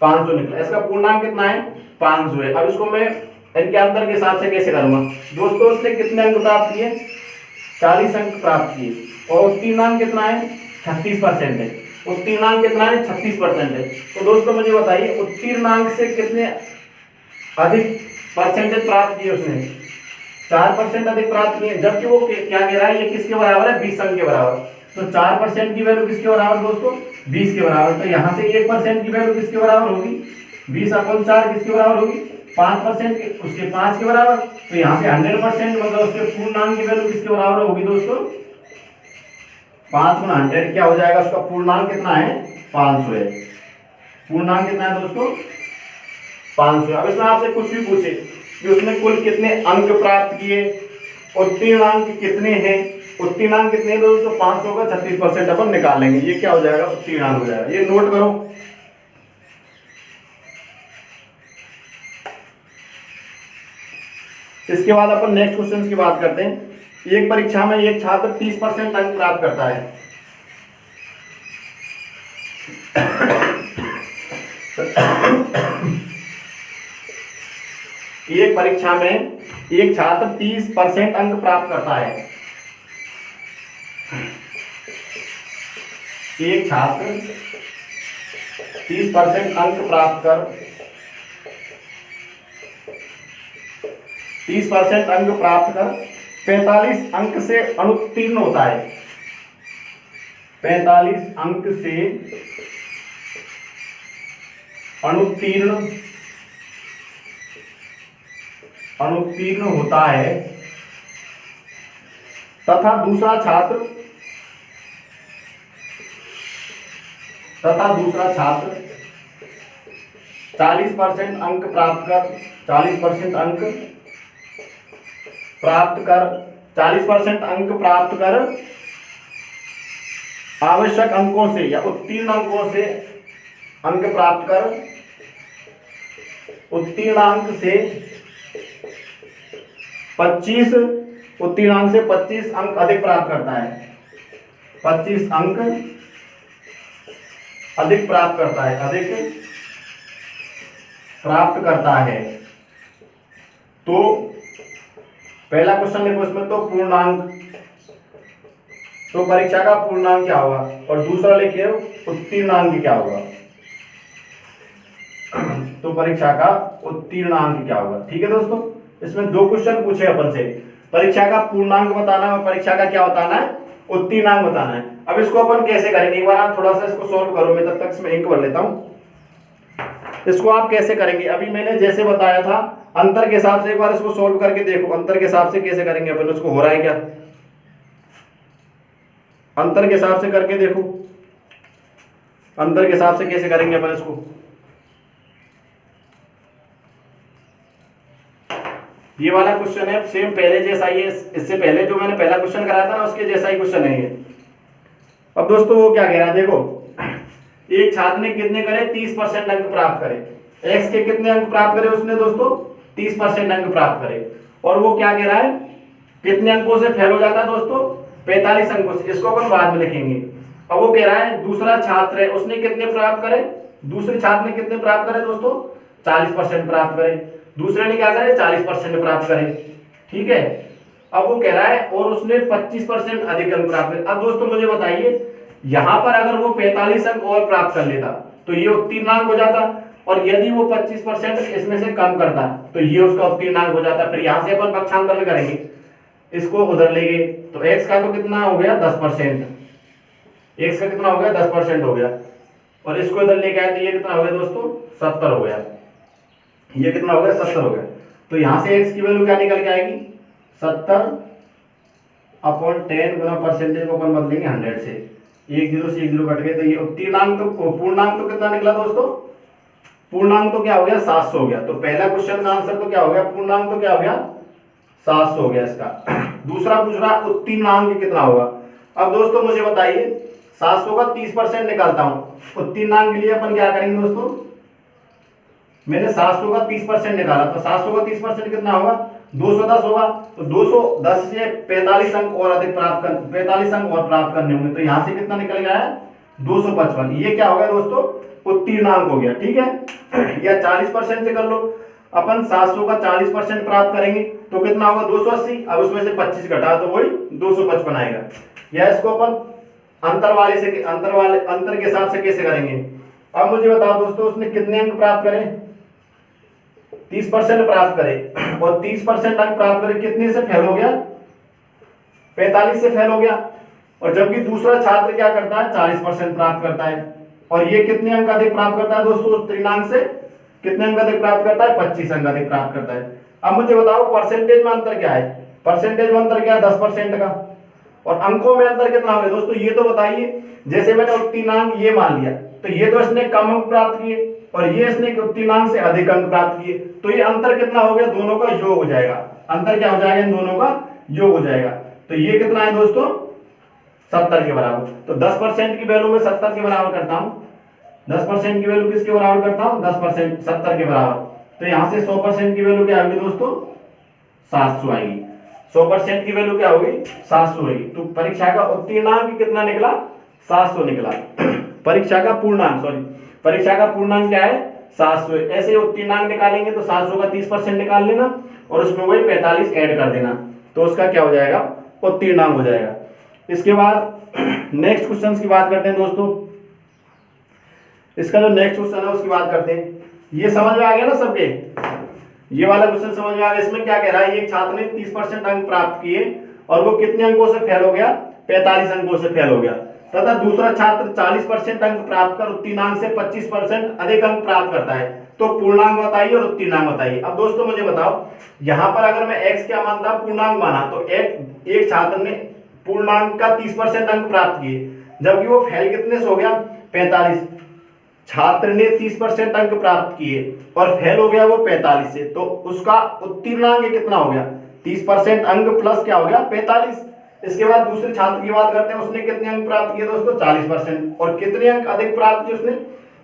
500 निकला। इसका पूर्णांक कितना है, 500 है। अब इसको मैं इनके अंतर के हिसाब से कैसे करूंगा, दोस्तों उसने कितने अंक प्राप्त किए, 40 अंक प्राप्त किए और उत्तीर्णांक कितना है, 36% है। उत्तीर्णांक कितना है, 36% है। तो दोस्तों मुझे बताइए उत्तीर्णांक से कितने अधिक परसेंटेज प्राप्त किए उसने, 4% अधिक प्राप्त किए, जबकि वो क्या कह रहा है, ये किसके बराबर है, 20 अंक के बराबर। तो 4% की वैल्यू किसके बराबर दोस्तों, 20 के बराबर। तो यहाँ से 1% की वैल्यू किसके बराबर होगी, 20/4 किसके बराबर होगी, 5% उसके 5 के बराबर। तो यहाँ से 100% मतलब उसके पूर्णांक की वैल्यू किसके बराबर होगी दोस्तों, 5 गुना 100 क्या हो जाएगा, उसका पूर्णांक कितना है, 500 है। पूर्णांक कितना है दोस्तों, 500। अब इसमें आपसे कुछ भी पूछे कि उसने कुल कितने अंक प्राप्त किए, उत्तीर्णांक कितने हैं, उत्तीर्णांक कितने हैं दोस्तों, 500 का 36% अपन निकाल लेंगे, ये क्या हो जाएगा, उत्तीर्णांक हो जाएगा। ये नोट करो। इसके बाद अपन नेक्स्ट क्वेश्चन की बात करते हैं। एक परीक्षा में एक छात्र 30% अंक प्राप्त करता है। एक परीक्षा में एक छात्र 30% अंक प्राप्त करता है। एक छात्र 30% अंक प्राप्त कर 30% अंक प्राप्त कर 45 अंक से अनुत्तीर्ण होता है। 45 अंक से अनुत्तीर्ण होता है तथा दूसरा छात्र 40% अंक प्राप्त कर 40% अंक प्राप्त कर आवश्यक अंकों से या उत्तीर्ण अंकों से अंक प्राप्त कर उत्तीर्णांक से 25 अंक अधिक प्राप्त करता है। 25 अंक अधिक प्राप्त करता है। तो पहला क्वेश्चन देखो इसमें, तो पूर्णांक तो परीक्षा का पूर्णांक क्या होगा, और दूसरा लिखिए उत्तीर्णांक क्या होगा। तो परीक्षा का उत्तीर्णांक क्या होगा। ठीक है दोस्तों, इसमें दो क्वेश्चन पूछे अपन से, परीक्षा का पूर्णांक बताना है और परीक्षा का क्या बताना है, उत्तीर्णांक बताना है। अब इसको अपन कैसे करेंगे, एक बार आप थोड़ा सा इसको सॉल्व करो, मैं तब तक इसमें इंक भर लेता हूं। इसको आप कैसे करेंगे, अभी मैंने जैसे बताया था अंतर के हिसाब से, एक बार इसको सॉल्व करके देखो अंतर के हिसाब से कैसे करेंगे अपन, उसको हो रहा है क्या, अंतर के हिसाब से करके देखो, अंतर के हिसाब से कैसे करेंगे अपन इसको। ये वाला क्वेश्चन है सेम पहले जैसा ही है, इससे पहले जो मैंने पहला क्वेश्चन कराया था ना उसके जैसा ही क्वेश्चन है ये। अब दोस्तों वो क्या कह रहा है, देखो एक छात्र ने कितने करे 30% अंक प्राप्त करे, एक्स के कितने अंक प्राप्त करे उसने दोस्तों 30% अंक प्राप्त करे, और वो क्या कह रहा है कितने अंकों से फेल हो जाता है दोस्तों 45 अंकों से, इसको अपन बाद में लिखेंगे। अब वो कह रहा है दूसरा छात्र है उसने कितने प्राप्त करे, दूसरे छात्र ने कितने प्राप्त करे दोस्तों 40% प्राप्त करे, दूसरे ने क्या करे 40% प्राप्त करे। ठीक है, अब वो कह रहा है और उसने 25% अधिक अंक प्राप्त करे। अब दोस्तों मुझे बताइए यहां पर अगर वो 45 अंक और प्राप्त कर लेता तो ये उत्तीर्णांक हो जाता, और यदि वो 25% इसमें से कम करता तो ये उसका उत्तीर्णांक हो जाता। फिर यहां से अपन पक्षांतर करेंगे, इसको उधर ले गए तो x का तो कितना हो गया 10%, x का कितना हो गया 10% हो गया, और इसको इधर लेके आए तो ये कितना हो गया दोस्तों 70 हो गया, ये कितना हो गया 70 हो गया। तो यहां से x की वैल्यू क्या निकल के आएगी 70/10 गुना परसेंटेज को अपन बदलेंगे 100 से, एक जीरो से एक जीरो कट गए, तो ये उत्तीर्णांक तो पूर्णांक तो कितना निकला दोस्तों, पूर्णांक तो क्या हो गया 700 हो गया। तो पहला क्वेश्चन का आंसर तो क्या हो गया, पूर्णांक तो क्या हो गया 700 हो गया इसका। दूसरा पूछ रहा उत्तीर्णांक कितना होगा। अब दोस्तों मुझे बताइए 700 का 30% निकालता हूं, उत्तीर्णांक के लिए अपन क्या करेंगे दोस्तों, मैंने 700 का 30% निकाला तो 700 का 30% कितना होगा 210 होगा, तो 210 से 45 अंक और अधिक प्राप्त कर 45 अंक और प्राप्त करने होंगे, तो यहां से कितना निकल गया है 255, ये क्या हो गया दोस्तों उत्तीर्णांक हो गया। ठीक है, या 40% से कर लो, अपन 700 का 40% प्राप्त करेंगे तो कितना होगा 280, अब उसमें से 25 घटा तो वही 255 आएगा। या इसको अपन अंतर के हिसाब से कैसे करेंगे। अब मुझे बताओ दोस्तों उसने कितने अंक प्राप्त करे 30% प्राप्त करे, और 30% अंक प्राप्त करे कितने से फेल हो गया 45 से फेल हो गया, और जबकि दूसरा छात्र क्या करता है 40% प्राप्त करता है, और ये कितने अंक अधिक प्राप्त करता है दोस्तों उत्तीर्णांक से, कितने अंक अधिक प्राप्त करता है 25 अंक अधिक प्राप्त करता है। अब मुझे बताओ परसेंटेज में अंतर क्या है, परसेंटेज में अंतर क्या है 10% का, और अंकों में अंतर कितना होगा दोस्तों ये तो बताइए। जैसे मैंने उत्तीर्णांक ये मान लिया तो ये तो इसने कम अंक प्राप्त किए और ये इसने उत्तीर्णांक से अधिक अंक प्राप्त किए, तो ये अंतर कितना हो गया दोनों का योग हो जाएगा, अंतर क्या हो जाएगा इन दोनों का योग हो जाएगा। तो ये कितना है दोस्तों 70 के बराबर। तो 10% की वैल्यू में 70 के बराबर करता हूं, 10% की वैल्यू किसके बराबर करता हूं 10% 70 के बराबर, तो यहां से 100% की वैल्यू क्या होगी दोस्तों 700 आएगी, 100% की वैल्यू क्या होगी 700 होगी। तो परीक्षा का उत्तीर्णांक कितना निकला 700 निकला। परीक्षा का पूर्णांक परीक्षा का पूर्णांक क्या है 700। ऐसे उत्तीर्णांक निकालेंगे तो 700 का 30% निकाल लेना और उसमें वही 45 ऐड कर देना, तो उसका क्या हो जाएगा उत्तीर्णांक हो जाएगा। इसके बाद नेक्स्ट क्वेश्चन की बात करते हैं दोस्तों। इसका जो नेक्स्ट क्वेश्चन है उसकी बात करते हैं। ये समझ में आ गया ना सबके, ये वाला क्वेश्चन समझ में आ गया। इसमें क्या कह रहा है एक छात्र ने 30% अंक प्राप्त किए और वो कितने अंकों से फेल हो गया 45 अंकों से फेल हो गया, तथा दूसरा छात्र 40% अंक प्राप्त कर उत्तीर्णांक से 25% अधिक अंक प्राप्त करता है, तो पूर्णांक बताइए और उत्तीर्णांक बताइए। अब दोस्तों मुझे बताओ यहां पर अगर मैं x क्या मानता पूर्णांक माना तो एक छात्र ने पूर्णांक का 30% अंक प्राप्त किए, जबकि वो फेल कितने से हो गया 45। छात्र ने 30% अंक प्राप्त किए और फेल हो गया वो 45 से, तो उसका उत्तीर्णांक कितना हो गया 30% अंक प्लस क्या हो गया 45। इसके बाद दूसरे छात्र की बात करते हैं, उसने कितने अंक प्राप्त किए दोस्तों 40%, और कितने अंक अधिक प्राप्त किए उसने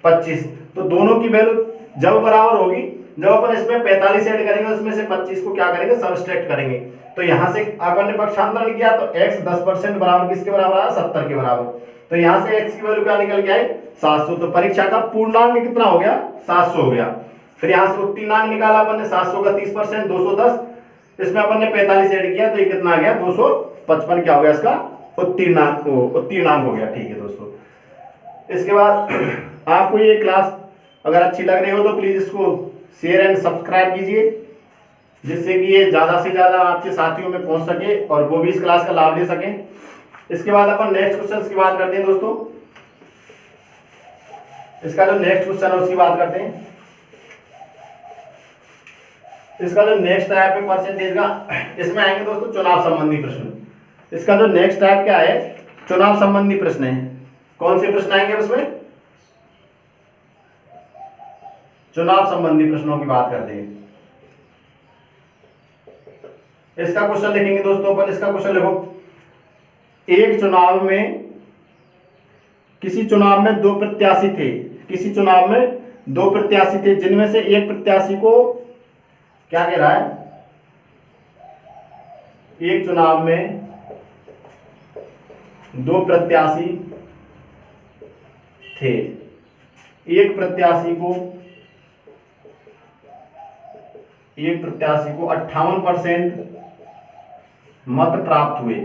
25। तो दोनों की वैल्यू जब बराबर होगी, जब अपन इसमें 45 ऐड करेंगे उसमें से 25 को क्या करेंगे सबट्रैक्ट करेंगे, तो यहां से अपन ने पक्षांतरण किया तो x 10% बराबर किसके बराबर आया 70 के बराबर, तो यहां से x की वैल्यू क्या निकल के आई 700। तो परीक्षा का पूर्णांक कितना हो गया 700 हो गया। फिर यहां से उत्तीर्णांक निकाला अपन ने 700 का 30% 210, इसमें अपन ने 45 ऐड किया तो ये कितना आ गया 255 क्या हो गया इसका उत्तीर्णांक हो गया। ठीक है दोस्तों, इसके बाद आपको ये क्लास अगर अच्छी लग रही हो तो प्लीज इसको शेयर एंड सब्सक्राइब कीजिए, जिससे कि ये ज्यादा से ज्यादा आपके साथियों में पहुंच सके और वो भी इस क्लास का लाभ ले सकें। इसके बाद अपन नेक्स्ट क्वेश्चन की बात करते हैं दोस्तों। इसका जो नेक्स्ट क्वेश्चन है उसकी बात करते हैं। इसका जो नेक्स्ट टाइप है परसेंटेज का, इसमें आएंगे दोस्तों चुनाव संबंधी प्रश्न। इसका जो नेक्स्ट टाइप क्या है, चुनाव संबंधी प्रश्न है। कौन से प्रश्न आएंगे उसमें? चुनाव संबंधी प्रश्नों की बात करते हैं। इसका क्वेश्चन लिखेंगे दोस्तों अपन। इसका क्वेश्चन लिखो, एक चुनाव में किसी चुनाव में दो प्रत्याशी थे, किसी चुनाव में दो प्रत्याशी थे जिनमें से एक प्रत्याशी को क्या कह रहा है, एक चुनाव में दो प्रत्याशी थे, एक प्रत्याशी को 58% मत प्राप्त हुए,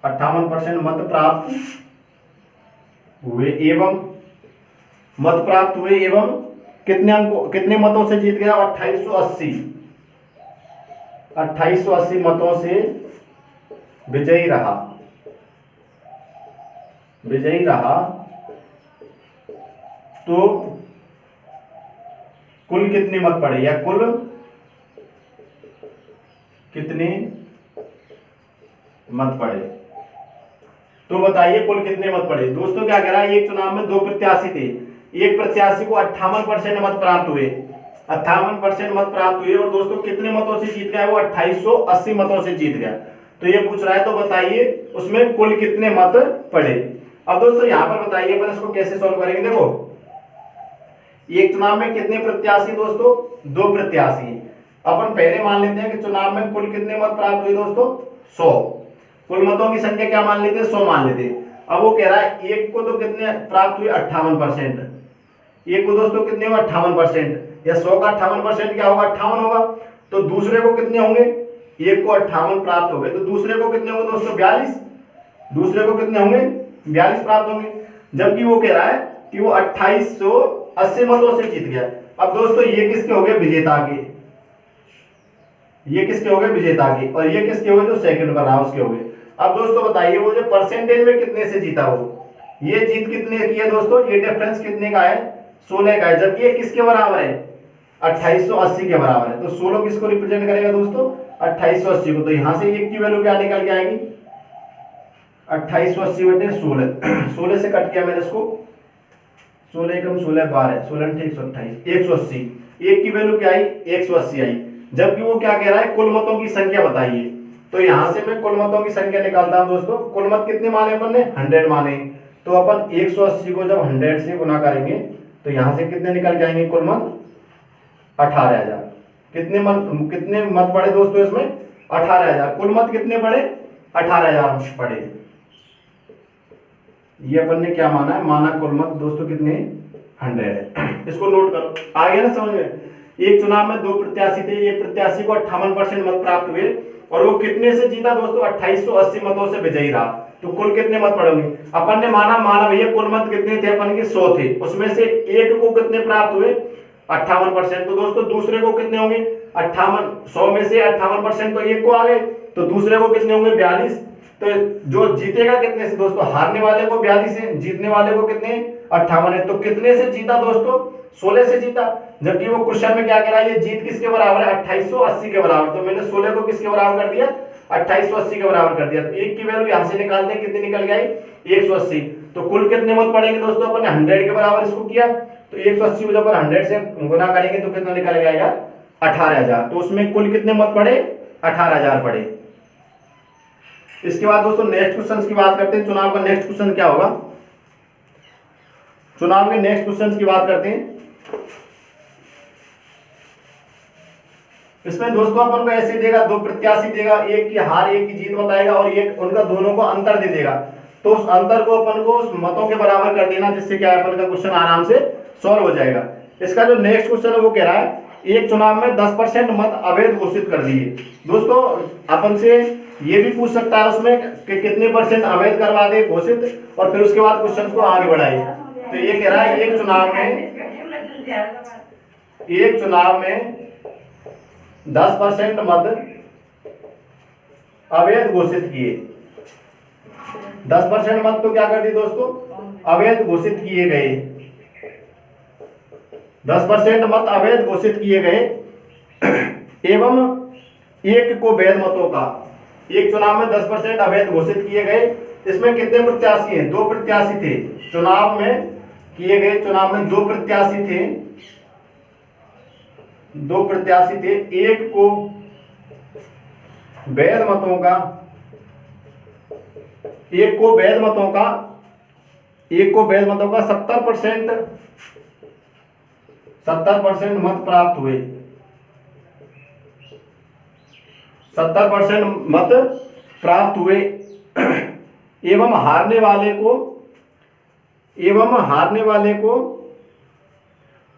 58% मत प्राप्त हुए एवं कितने अंकों, कितने मतों से जीत गया? 2880 मतों से विजयी रहा। तो कुल कितने मत पड़े, या कुल कितने मत पड़े? तो बताइए कुल कितने मत पड़े। दोस्तों क्या कह रहा है, एक चुनाव में दो प्रत्याशी थे, एक प्रत्याशी को 58% मत प्राप्त हुए, 58% मत प्राप्त हुए और दोस्तों कितने मतों से जीत गया? वो 2880 मतों से जीत गया। तो ये पूछ रहा है, तो बताइए उसमें कुल कितने मत पड़े। अब दोस्तों यहां पर बताइए अपन इसको कैसे सॉल्व करेंगे। देखो, एक चुनाव में कितने प्रत्याशी दोस्तों? दो प्रत्याशी। अपन पहले मान लेते हैं कि चुनाव में कुल कितने मत प्राप्त हुए दोस्तों? 100। कुल मतों की संख्या क्या मान लेते हैं? 100 मान लेते हैं। अब वो कह रहा है एक को तो कितने प्राप्त हुए? 58%। एक को दोस्तों कितने हुआ? 58%। या 100 का 58% क्या होगा? 58 होगा। तो दूसरे को कितने होंगे? एक को 58 प्राप्त हो गए, तो दूसरे को कितने होंगे दोस्तों? 42। दूसरे को कितने होंगे? 42 प्राप्त होंगे। जबकि वो कह रहा है कि वो 2880 मतों से जीत गया। अब दोस्तों ये किसके हो गए? विजेता के। ये किसके हो गए? विजेता के। और ये किसके हो गए? जो सेकंड पर रहा उसके हो गए। अब दोस्तों बताइए वो जो परसेंटेज में कितने से जीता, वो ये जीत कितने की है दोस्तों? ये डिफरेंस कितने का है? 16 का है। जबकि ये किसके बराबर है? 2880 के बराबर है। तो 16 किसको रिप्रेजेंट करेगा दोस्तों? 2880 को। तो यहां से एक की वैल्यू क्या निकल के आएगी? 2880 बटे 16। 16 से कट किया मैंने इसको, 16 एकम 16 12, 16 128, 180। एक की वैल्यू क्या आई? 180 आई। जबकि वो क्या कह रहा है? कुल मतों की संख्या बताइए। तो यहां से मैं कुल मतों की संख्या निकालता हूं दोस्तों। कुल मत कितने माने अपन ने? 100 माने। तो अपन 180 को जब 100 से गुना करेंगे तो यहां से कितने निकल जाएंगे? कुल मत 18000। कितने मत पड़े दोस्तों इसमें? 18000। कुल मत कितने पड़े? 18000 पड़े। ये अपन ने क्या माना है? माना कुल मत दोस्तों कितने? 100 है। इसको नोट करो, आ गया ना समझ में? एक चुनाव में दो प्रत्याशी थे, एक प्रत्याशी को 58% मत प्राप्त हुए और वो कितने से जीता दोस्तों? 2880 मतों से विजयी रहा। तो कुल कितने मत पड़ेंगे? अपन ने माना भैया कुल मत कितने थे अपन के? 100 थे। उसमें से एक को कितने प्राप्त हुए? 58%। तो दोस्तों दूसरे को कितने होंगे? 58। 100 में से 58% तो एक को आ गए, तो दूसरे को कितने होंगे? 42। तो जो जीतेगा कितने से दोस्तों? हारने वाले को 42 है, जीतने वाले को कितने? 58 है। तो कितने से जीता दोस्तों? 16 से जीता। जबकि वो क्वेश्चन में क्या कह रहा है? ये जीत किसके बराबर है? 2880 के बराबर। तो मैंने 16 को किसके बराबर कर दिया? 2880 के बराबर कर दिया। तो एक की वैल्यू यहां से निकालते हैं, कितनी निकल गई? 180। तो कुल कितने मत पड़ेंगे दोस्तों? अपन ने 100 के बराबर इसको किया, तो 180 को जब अपन 100 से गुना करेंगे तो कितना निकल जाएगा? 18000। तो उसमें कुल कितने मत पड़े? 18000 पड़े। इसके बाद दोस्तों नेक्स्ट क्वेश्चन की बात करते हैं। चुनाव का नेक्स्ट क्वेश्चन क्या होगा? चुनाव के नेक्स्ट क्वेश्चन की बात करते हैं। इसमें दोस्तों अपन को ऐसे देगा, दो प्रत्याशी देगा, एक की हार एक की जीत बताएगा और एक उनका दोनों को अंतर दे देगा। तो उस अंतर को अपन को उस मतों के बराबर कर देना, जिससे क्या अपन का क्वेश्चन आराम से सॉल्व हो जाएगा। इसका जो नेक्स्ट क्वेश्चन है वो कह रहा है एक चुनाव में 10% मत अवैध घोषित कर दिए। दोस्तों अपन से ये भी पूछ सकता है उसमें कि कितने % अवैध करवा दे घोषित, और फिर उसके बाद क्वेश्चन को आगे बढ़ाए। तो ये कह रहा है एक चुनाव में 10% मत अवैध घोषित किए। 10% मत तो क्या कर दिए दोस्तों, अवैध घोषित किए गए। 10% मत अवैध घोषित किए गए एवं एक को वैध मतों का, एक चुनाव में 10% अवैध घोषित किए गए। इसमें कितने प्रत्याशी हैं, 2 प्रत्याशी थे चुनाव में किए गए। चुनाव में 2 प्रत्याशी थे, 2 प्रत्याशी थे। एक को वैध मतों का, एक को वैध मतों का 70% मत प्राप्त हुए। 70% मत प्राप्त हुए एवं हारने वाले को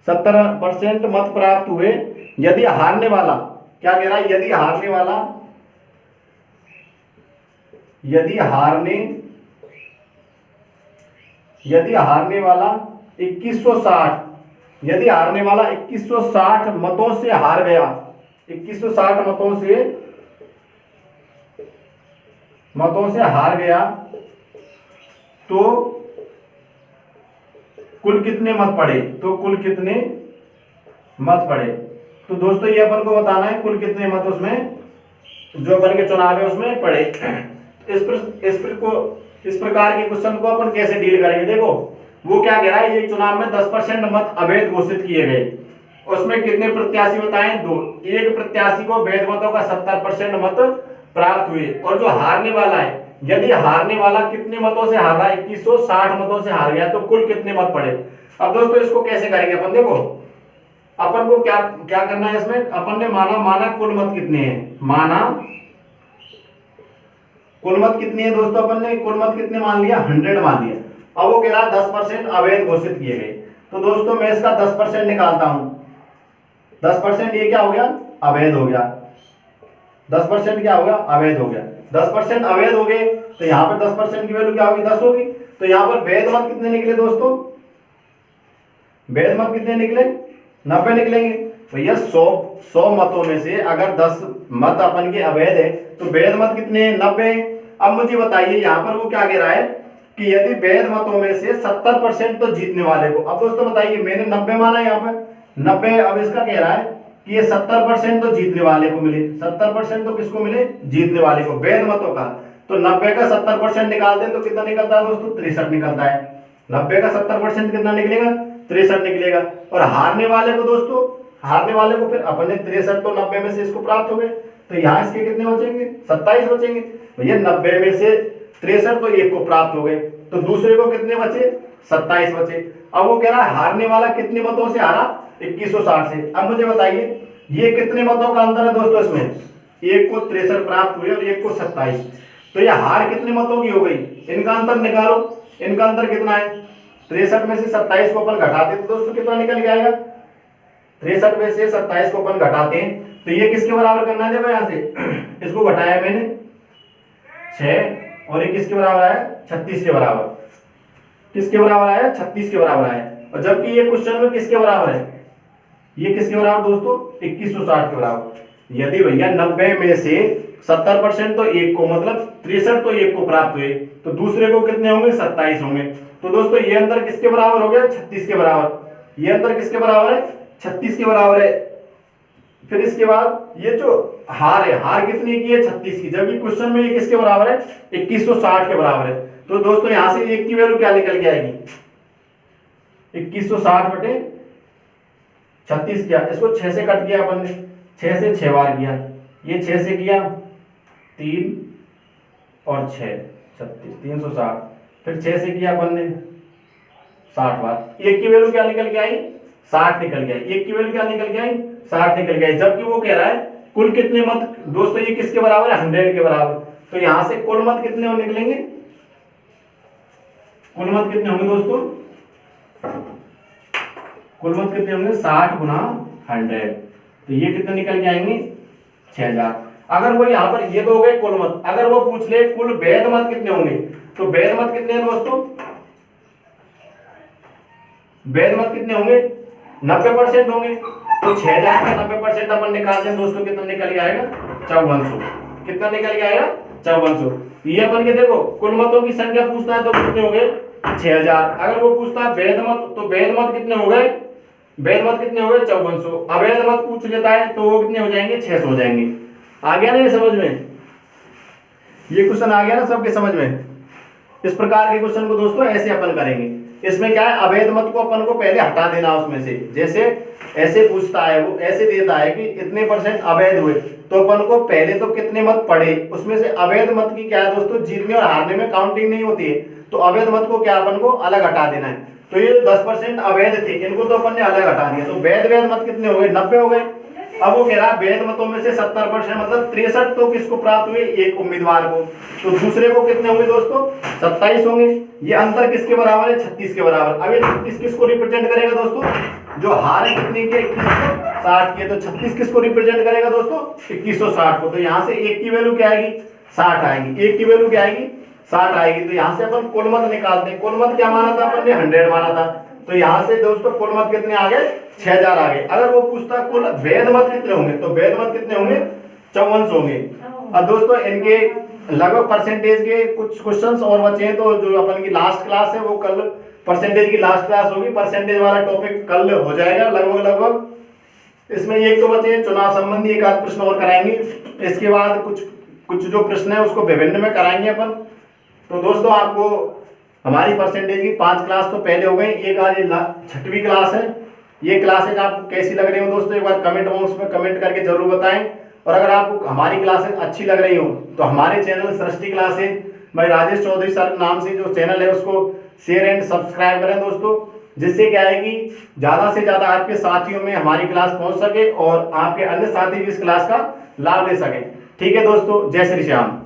70% मत प्राप्त हुए यदि हारने वाला, क्या कह रहा है, यदि हारने वाला 2160, यदि हारने वाला 2160 मतों से हार गया, 2160 मतों से हार गया, तो कुल कितने मत पड़े, तो दोस्तों ये अपन को बताना है कुल कितने मत उसमें जो अपन के चुनाव है उसमें पड़े। इस प्रकार के क्वेश्चन को अपन कैसे डील करेंगे, देखो वो क्या कह रहा है, एक चुनाव में 10% मत अवैध घोषित किए गए, उसमें कितने प्रत्याशी बताएं, 2। एक प्रत्याशी को वैध मतों का 70% मत प्राप्त हुए, और जो हारने वाला है, यदि हारने वाला कितने मतों से हारा, 2160 मतों से हार गया, तो कुल कितने मत पड़े। अब दोस्तों इसको कैसे करेंगे अपन, देखो अपन को क्या करना है इसमें, अपन ने माना कुल मत कितने हैं, कुल मत कितनी है दोस्तों, अपन ने कुल मत कितने मान लिया, 100 मान लिया। अब वो कह रहा 10% अवैध घोषित किए गए, तो दोस्तों मैं इसका 10% निकालता हूं। 10% ये क्या हो गया, अवैध हो गया। 10% क्या हो गया, अवैध हो गया। 10% अवैध हो गए, तो यहाँ पर 10% की वैल्यू क्या होगी, 10 होगी। तो यहाँ पर वैध मत कितने निकले दोस्तों, वैध मत कितने निकले, 90 निकलेंगे। भैया 100 मतों में से अगर 10 मत अपन के अवैध है, तो वैध मत कितने हैं, 90। अब मुझे बताइए यहाँ पर वो क्या कह रहा है कि यदि वैध मतों में से 70% तो जीतने वाले को। अब दोस्तों बताइए, मैंने 90 माना यहाँ पर 90, अब इसका कह रहा है कि ये 70% तो जीतने वाले को मिले। 70% तो किसको मिले, जीतने वाले को, वैध मतों का। तो 90 का 70% निकालते हैं तो कितना निकलता है दोस्तों, 63 निकलता है। 90 का 70% कितना निकलेगा, 63 निकलेगा। और हारने वाले को दोस्तों, हारने वाले को फिर अपन ने 63 तो 90 में से इसको प्राप्त हो गए, तो यहाँ इसके कितने बचेंगे, 27 बचेंगे। भैया 90 में से 63 तो एक को प्राप्त हो गए, तो दूसरे को कितने बचे, 27 बचे। अब वो कह रहा है हारने वाला कितने मतों से हारा, 2160 से। अब मुझे बताइए ये कितने मतों का अंतर है दोस्तों, इसमें एक को 63 प्राप्त हुए और एक को 27, तो ये हार कितने मतों की हो गई, इनका अंतर निकालो। इनका अंतर कितना है, 63 में से 27 को अपन घटाते तो दोस्तों कितना निकल के आएगा, 63 में से 27 को अपन घटाते हैं तो ये किसके बराबर करना है, देखो यहाँ से इसको घटाया मैंने 6, और ये किसके बराबर आया, 36 के बराबर। किसके बराबर आया, 36 के बराबर आया। और जबकि ये क्वेश्चन में किसके बराबर है, ये किसके बराबर दोस्तों, 2160 के बराबर। यदि भैया 90 में से 70% तो एक को, मतलब 63 तो एक को प्राप्त हुए, तो दूसरे को कितने होंगे, 27 होंगे। तो दोस्तों ये अंतर किसके बराबर हो गया, 36 के बराबर। ये अंतर किसके बराबर है, 36 के बराबर है। फिर इसके बाद ये जो हार है, हार कितनी की है, 36 की, जबकि क्वेश्चन में ये किसके बराबर है, 2160 के बराबर है। तो दोस्तों यहां से एक की वैल्यू क्या निकल के आएगी, 2160 बटे 36 किया, इसको 6 से कट किया अपन ने, 6 से 6 बार किया, ये 6 से किया 3 और 6 36, 360। फिर 6 से किया अपन ने 60 बार, एक की वैल्यू क्या निकल के आई, 60 निकल गया। एक की वैल्यू क्या निकल के आई, 60 निकल गई। जबकि वो कह रहा है कुल कितने मत, दोस्तों ये किसके बराबर है, 100 के बराबर। तो यहां से कुल मत कितने निकलेंगे, कुल मत कितने होंगे दोस्तों, कुल मत कितने होंगे, 60 गुना 100। तो ये कितने निकल के आएंगे 6000। अगर वो यहाँ पर ये तो हो गए कुल मत, अगर वो पूछ ले कुल वैध मत कितने होंगे, तो वैध मत कितने हैं दोस्तों, वैध मत कितने होंगे 90% होंगे। तो 6000 का 90% अपन निकालते हैं दोस्तों, कितना निकल के आएगा 5400। कितना निकल के आएगा 5400। ये अपन के देखो कुल मतों की संख्या पूछता है तो कितने हो गए 6000। अगर वो पूछता है वैध मत, तो वैध मत कितने हो गए, वैध मत कितने हो गए 5400। अवैध मत पूछ लेता है तो वो कितने हो जाएंगे 600 हो जाएंगे। आ गया ना ये समझ में, ये क्वेश्चन आ गया ना सबके समझ में। इस प्रकार के क्वेश्चन को दोस्तों ऐसे अपन करेंगे। इसमें क्या है, अवैध मत को अपन को पहले हटा देना उसमें से। जैसे ऐसे पूछता है, वो ऐसे देता है कि इतने % अवैध हुए, तो अपन को पहले तो कितने मत पड़े, उसमें से अवैध मत की क्या है दोस्तों, जीतने और हारने में काउंटिंग नहीं होती है, तो अवैध मत को क्या अपन को अलग हटा देना है। तो ये 10% अवैध थे, इनको तो अपन ने अलग हटा दिया, तो वैध मत कितने हो गए 90 हो गए। अब वो कह रहा है वैध मतों में से 70% मतलब 63 तो किसको प्राप्त हुए, एक उम्मीदवार को, तो दूसरे को कितने होंगे दोस्तों 27 होंगे। ये अंतर किसके बराबर है 36 के बराबर। अब ये 36 किसको रिप्रेजेंट करेगा दोस्तों, जो हार है कितने के 2160 के, तो 36 किसको रिप्रेजेंट करेगा दोस्तों 2160 को। तो यहाँ से एक की वैल्यू क्या आएगी 60 आएगी, एक की वैल्यू क्या आएगी 60 आएगी। तो यहाँ से अपन कुल मत निकालते हैं। कुल मत क्या माना था अपन ने 100 माना था, तो यहाँ से दोस्तों कुल मत कितने आ गए 6000 आ गए। अगर वो पूछता कुल वैध मत कितने होंगे, तो वैध मत कितने होंगे 5400 होंगे। अब दोस्तों इनके लगभग परसेंटेज के कुछ क्वेश्चंस और बचे हैं, तो जो अपन की लास्ट क्लास है वो कल परसेंटेज की लास्ट क्लास होगी, परसेंटेज वाला टॉपिक कल हो जाएगा लगभग। इसमें एक तो बचे हैं चुनाव संबंधी, एक आध प्रश्न और कराएंगे। इसके बाद कुछ जो प्रश्न है उसको विभिन्न में कराएंगे अपन। तो दोस्तों आपको हमारी परसेंटेज की 5 क्लास तो पहले हो गई, एक आज 6वीं क्लास है। ये क्लासेज आपको कैसी लग रही हो दोस्तों, एक बार कमेंट बॉक्स में कमेंट करके जरूर बताएं। और अगर आपको हमारी क्लासेज अच्छी लग रही हो तो हमारे चैनल सृष्टि क्लासेज भाई राजेश चौधरी सर नाम से जो चैनल है उसको शेयर एंड सब्सक्राइब करें दोस्तों, जिससे क्या है कि ज्यादा से ज्यादा आपके साथियों में हमारी क्लास पहुंच सके और आपके अन्य साथी भी इस क्लास का लाभ ले सकें। ठीक है दोस्तों, जय श्री श्याम।